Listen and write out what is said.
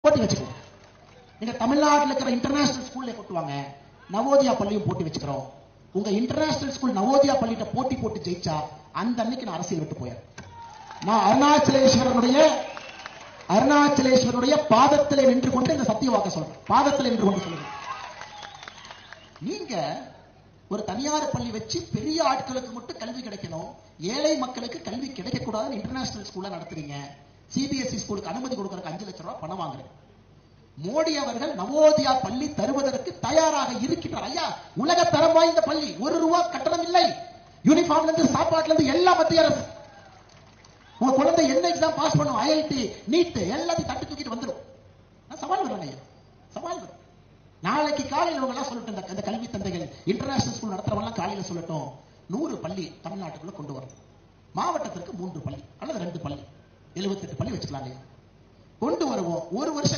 போட்டி வச்சுக்கோங்க. நீங்க தமிழ்நாட்டில் இருக்கிற இன்டர்நேஷனல் ஸ்கூல்ல கொட்டுவாங்க, நவோதயா பள்ளியும் போட்டி வச்சுக்கிறோம். உங்க இன்டர்நேஷனல் ஸ்கூல் நவோதயா பள்ளிட்ட போட்டி போட்டு ஜெயிச்சா அந்த அன்னைக்கு நான் அரசியல் விட்டு போயேன். நான் அருணாச்சலேஸ்வரனுடைய பாதத்திலே நின்று கொண்டு இந்த சத்திய வாக்க சொல்றேன். பாதத்திலே நின்று கொண்டு சொல்றேன். நீங்க ஒரு தனியார் பள்ளி வச்சு பெரிய ஆட்களுக்கு மட்டும் கல்வி கிடைக்கணும், ஏழை மக்களுக்கு கல்வி கிடைக்க கூடாதுன்னு இன்டர்நேஷனல் ஸ்கூல்ல நடத்துறீங்க. சிபிஎஸ்இ ஸ்கூலுக்கு அனுமதி கொடுக்கறதுக்கு 5 லட்சம் ரூபாய் பணம் வாங்குறேன். மோடி அவர்கள் நவோதயா பள்ளி தருவதற்கு தயாராக இருக்கின்றார். ஐயா, உலக தரம் வாய்ந்த பள்ளி, 1 ரூபாய் கட்டணம் இல்லை. யூனிஃபார்ம்ல இருந்து சாப்பாட்டுல இருந்து எல்லா மத்திய அரசு. உங்க குழந்தை என்ன எக்ஸாம் பாஸ் பண்ணும், ஐஐடி நீட் எல்லாத்தையும் தட்டு தூக்கிட்டு வந்துடும். நான் சவால் வரேன் ஐயா, சவால் வரேன். நாளைக்கு காலையில் உங்க எல்லாம் சொல்லட்டும், இந்த கல்வி தந்தைகள் இன்டர்நேஷனல் ஸ்கூல் நடத்துறவங்க காலையில சொல்லட்டும், 100 பள்ளி தமிழ்நாட்டுக்குள்ள கொண்டு வரும். மாவட்டத்திற்கு 3 பள்ளி அல்லது 2 பள்ளி, 78 பள்ளி வச்சுக்கலாம். கொண்டு வருவோம். ஒரு வருஷம்